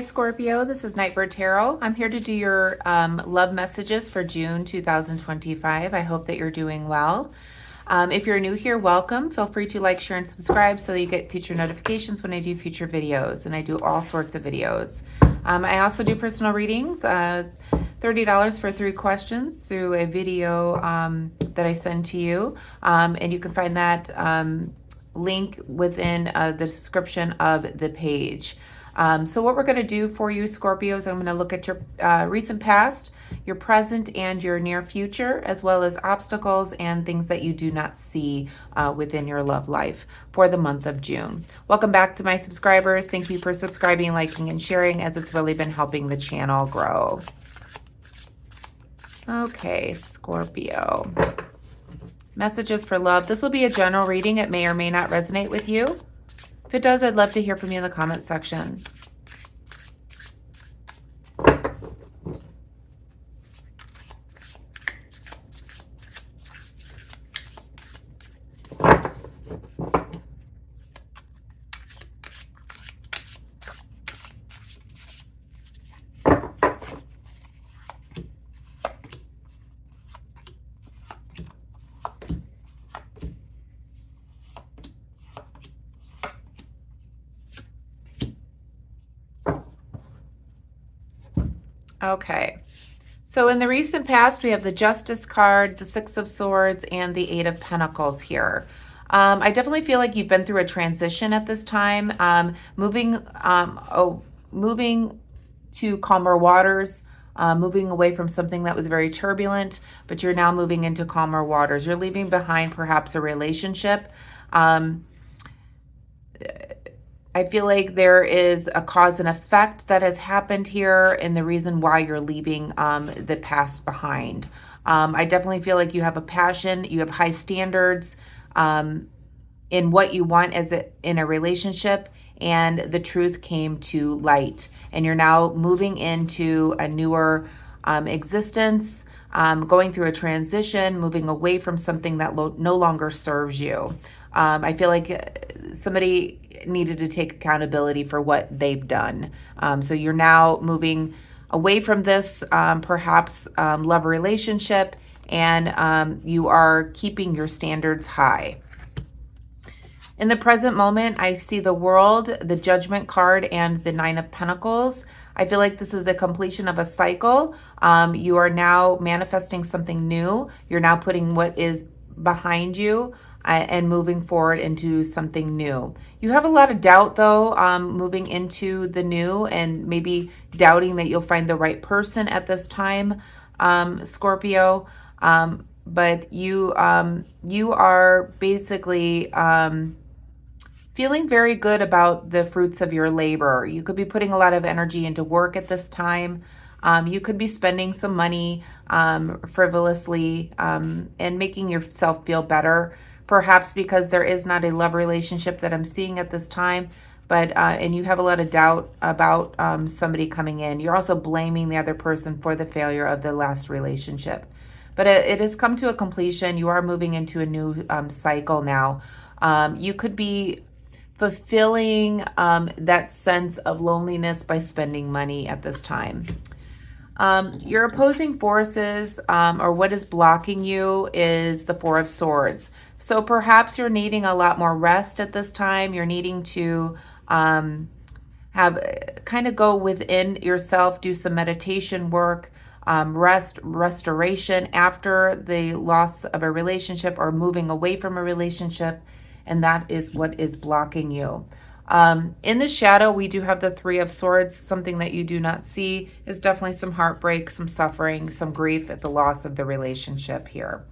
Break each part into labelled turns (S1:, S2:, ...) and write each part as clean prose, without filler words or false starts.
S1: Scorpio, this is Nightbird Tarot. I'm here to do your love messages for June 2025. I hope that you're doing well. If you're new here, welcome. Feel free to like, share, and subscribe so that you get future notifications when I do future videos, and I do all sorts of videos. I also do personal readings, $30 for 3 questions through a video that I send to you, and you can find that link within the description of the page. So what we're going to do for you, Scorpios, I'm going to look at your recent past, your present, and your near future, as well as obstacles and things that you do not see within your love life for the month of June. Welcome back to my subscribers. Thank you for subscribing, liking, and sharing, as it's really been helping the channel grow. Okay, Scorpio. Messages for love. This will be a general reading. It may or may not resonate with you. If it does, I'd love to hear from you in the comment section. Okay, so in the recent past, we have the Justice card, the Six of Swords, and the Eight of Pentacles here. I definitely feel like you've been through a transition at this time, moving to calmer waters, moving away from something that was very turbulent, but you're now moving into calmer waters. You're leaving behind perhaps a relationship. I feel like there is a cause and effect that has happened here and the reason why you're leaving the past behind. I definitely feel like you have a passion, you have high standards in what you want in a relationship, and the truth came to light. And you're now moving into a newer existence, going through a transition, moving away from something that no longer serves you. I feel like somebody needed to take accountability for what they've done. So you're now moving away from this, perhaps love relationship, and you are keeping your standards high. In the present moment, I see the World, the Judgment card, and the Nine of Pentacles. I feel like this is the completion of a cycle. You are now manifesting something new. You're now putting what is behind you and moving forward into something new. You have a lot of doubt, though, moving into the new, and maybe doubting that you'll find the right person at this time, Scorpio. But you are basically feeling very good about the fruits of your labor. You could be putting a lot of energy into work at this time. You could be spending some money frivolously and making yourself feel better. Perhaps because there is not a love relationship that I'm seeing at this time, but and you have a lot of doubt about somebody coming in. You're also blaming the other person for the failure of the last relationship. But it has come to a completion. You are moving into a new cycle now. You could be fulfilling that sense of loneliness by spending money at this time. Your opposing forces, or what is blocking you, is the Four of Swords. So perhaps you're needing a lot more rest at this time. You're needing to kind of go within yourself, do some meditation work, restoration after the loss of a relationship or moving away from a relationship. And that is what is blocking you. In the shadow, we do have the Three of Swords. Something that you do not see is definitely some heartbreak, some suffering, some grief at the loss of the relationship here.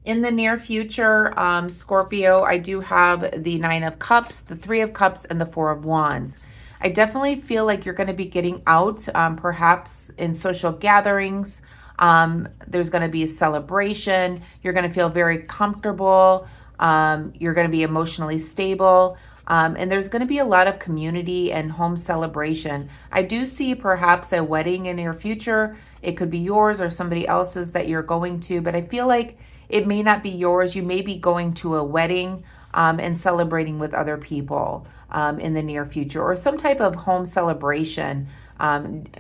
S1: In the near future, Scorpio, I do have the Nine of Cups, the Three of Cups, and the Four of Wands. I definitely feel like you're going to be getting out, perhaps in social gatherings. There's going to be a celebration. You're going to feel very comfortable. You're going to be emotionally stable. And there's going to be a lot of community and home celebration. I do see perhaps a wedding in your future. It could be yours or somebody else's that you're going to, but I feel like it may not be yours. You may be going to a wedding and celebrating with other people. in the near future, or some type of home celebration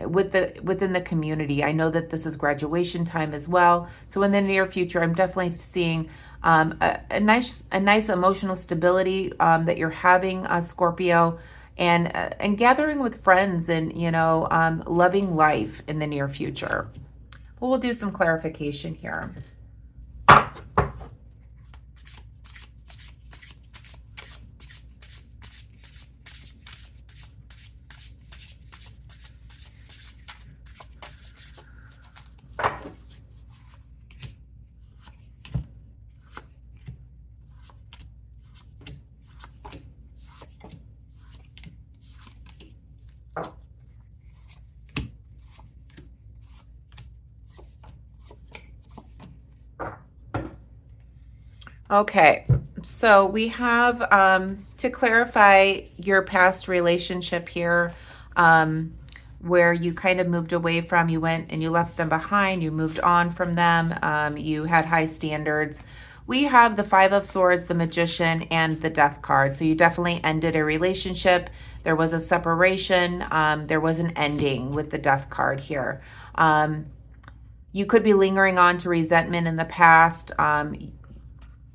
S1: within the community. I know that this is graduation time as well. So in the near future, I'm definitely seeing a nice emotional stability that you're having, Scorpio, and gathering with friends, and loving life in the near future. But we'll do some clarification here. Okay, so we have, to clarify your past relationship here, where you kind of moved away from, you went and you left them behind, you moved on from them, you had high standards. We have the Five of Swords, the Magician, and the Death card. So you definitely ended a relationship. There was a separation. There was an ending with the Death card here. You could be lingering on to resentment in the past.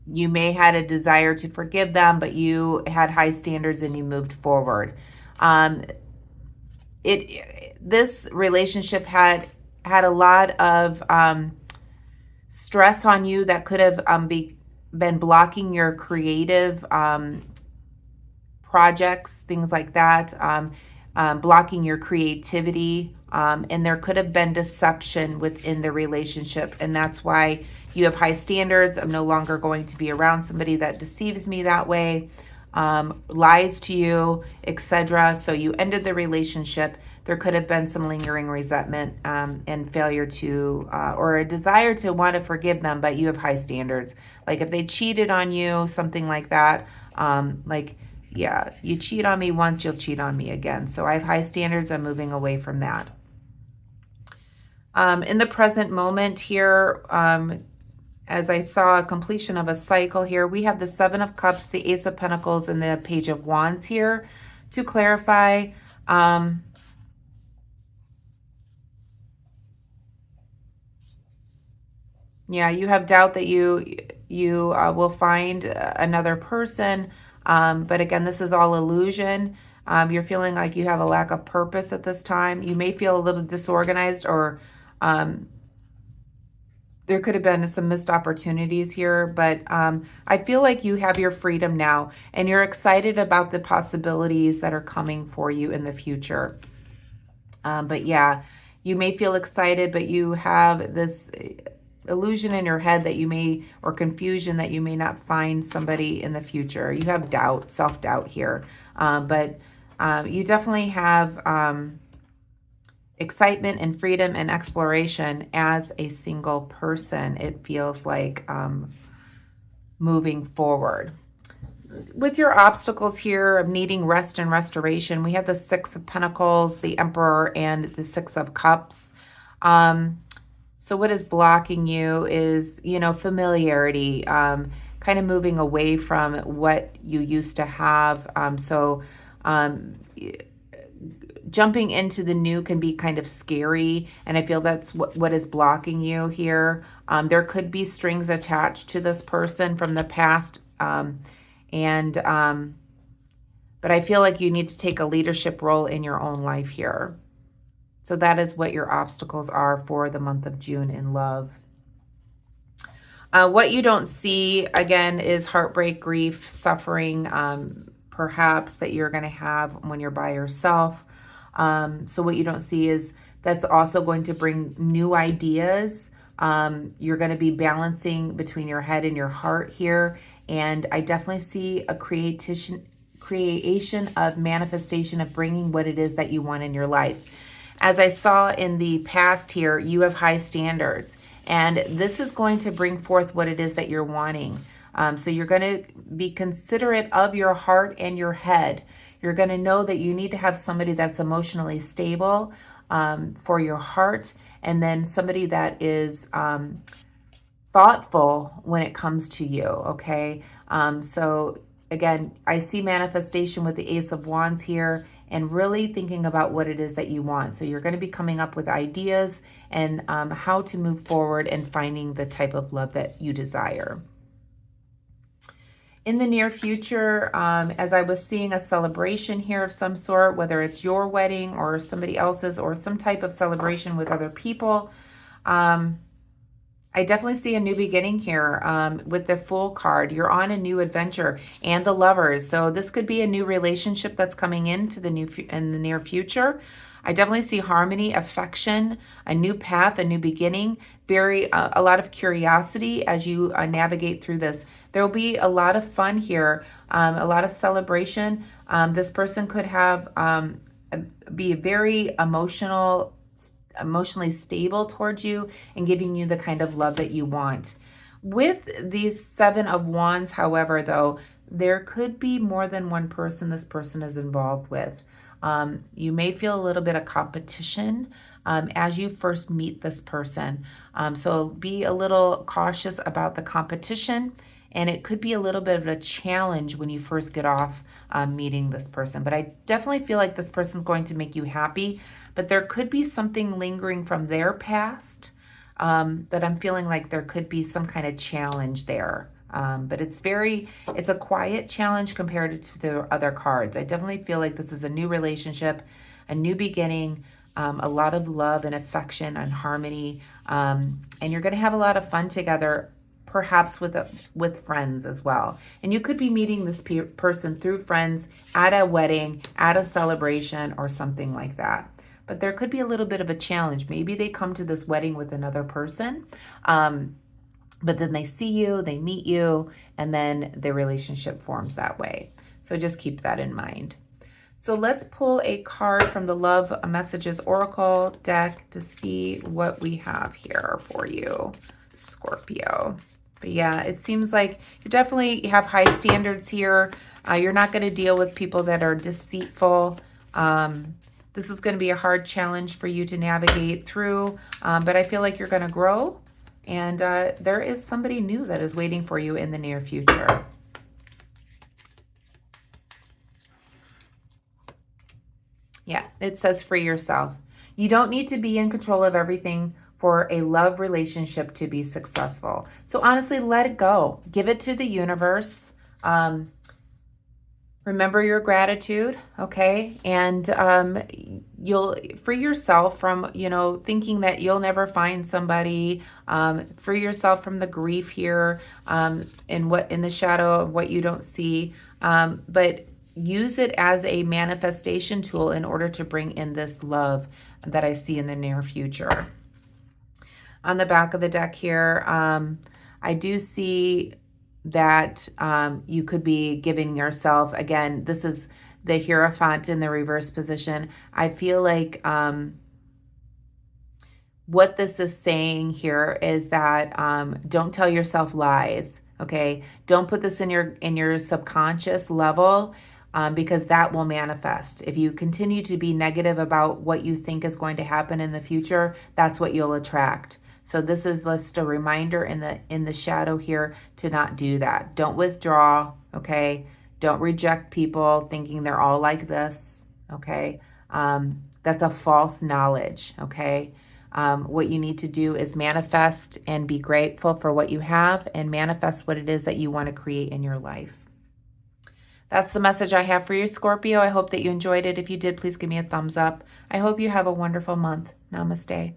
S1: You may had a desire to forgive them, but you had high standards and you moved forward. This relationship had a lot of stress on you that could have been blocking your creative projects, things like that, blocking your creativity. And there could have been deception within the relationship. And that's why you have high standards. I'm no longer going to be around somebody that deceives me that way, lies to you, etc. So you ended the relationship. There could have been some lingering resentment and failure to, or a desire to want to forgive them, but you have high standards. Like if they cheated on you, something like that, yeah, you cheat on me once, you'll cheat on me again. So I have high standards. I'm moving away from that. In the present moment here, as I saw a completion of a cycle here, we have the Seven of Cups, the Ace of Pentacles, and the Page of Wands here. To clarify, yeah, you have doubt that you will find another person. But again, this is all illusion. You're feeling like you have a lack of purpose at this time. You may feel a little disorganized, or there could have been some missed opportunities here. But I feel like you have your freedom now, and you're excited about the possibilities that are coming for you in the future. But yeah, you may feel excited, but you have this illusion in your head that you may, or confusion that you may not find somebody in the future. You have doubt, self-doubt here. But you definitely have excitement and freedom and exploration as a single person. It feels like moving forward. With your obstacles here of needing rest and restoration, we have the Six of Pentacles, the Emperor, and the Six of Cups. So what is blocking you is, familiarity, kind of moving away from what you used to have. Jumping into the new can be kind of scary, and I feel that's what is blocking you here. There could be strings attached to this person from the past, but I feel like you need to take a leadership role in your own life here. So that is what your obstacles are for the month of June in love. What you don't see, again, is heartbreak, grief, suffering, perhaps that you're going to have when you're by yourself. So what you don't see is that's also going to bring new ideas. You're going to be balancing between your head and your heart here. And I definitely see a creation of manifestation of bringing what it is that you want in your life. As I saw in the past here, you have high standards, and this is going to bring forth what it is that you're wanting. So you're going to be considerate of your heart and your head. You're going to know that you need to have somebody that's emotionally stable for your heart, and then somebody that is thoughtful when it comes to you, okay? So again, I see manifestation with the Ace of Wands here and really thinking about what it is that you want. So you're going to be coming up with ideas and how to move forward and finding the type of love that you desire. In the near future, as I was seeing a celebration here of some sort, whether it's your wedding or somebody else's or some type of celebration with other people, I definitely see a new beginning here with the Fool card. You're on a new adventure, and the Lovers. So this could be a new relationship that's coming into the in the near future. I definitely see harmony, affection, a new path, a new beginning, a lot of curiosity as you navigate through this. There will be a lot of fun here, a lot of celebration. This person could have be very emotionally stable towards you and giving you the kind of love that you want. With these Seven of Wands, however, though, there could be more than one person this person is involved with. You may feel a little bit of competition as you first meet this person. So be a little cautious about the competition, and it could be a little bit of a challenge when you first get off meeting this person. But I definitely feel like this person's going to make you happy, but there could be something lingering from their past that I'm feeling like there could be some kind of challenge there. But it's a quiet challenge compared to the other cards. I definitely feel like this is a new relationship, a new beginning, a lot of love and affection and harmony. And you're going to have a lot of fun together, perhaps with friends as well. And you could be meeting this person through friends at a wedding, at a celebration, or something like that. But there could be a little bit of a challenge. Maybe they come to this wedding with another person, but then they see you, they meet you, and then the relationship forms that way. So just keep that in mind. So let's pull a card from the Love Messages Oracle deck to see what we have here for you, Scorpio. But yeah, it seems like you definitely have high standards here. You're not going to deal with people that are deceitful. This is going to be a hard challenge for you to navigate through, but I feel like you're going to grow, and there is somebody new that is waiting for you in the near future. Yeah, it says free yourself. You don't need to be in control of everything for a love relationship to be successful. So honestly, let it go. Give it to the universe. Remember your gratitude, okay? And you'll free yourself from, thinking that you'll never find somebody. Free yourself from the grief here, in the shadow of what you don't see. But use it as a manifestation tool in order to bring in this love that I see in the near future. On the back of the deck here, I do see that you could be giving yourself, again, this is the Hierophant in the reverse position. I feel like what this is saying here is that don't tell yourself lies, okay? Don't put this in your subconscious level, because that will manifest. If you continue to be negative about what you think is going to happen in the future, that's what you'll attract. So this is just a reminder in the shadow here to not do that. Don't withdraw, okay? Don't reject people thinking they're all like this, okay? That's a false knowledge, okay? What you need to do is manifest and be grateful for what you have and manifest what it is that you want to create in your life. That's the message I have for you, Scorpio. I hope that you enjoyed it. If you did, please give me a thumbs up. I hope you have a wonderful month. Namaste.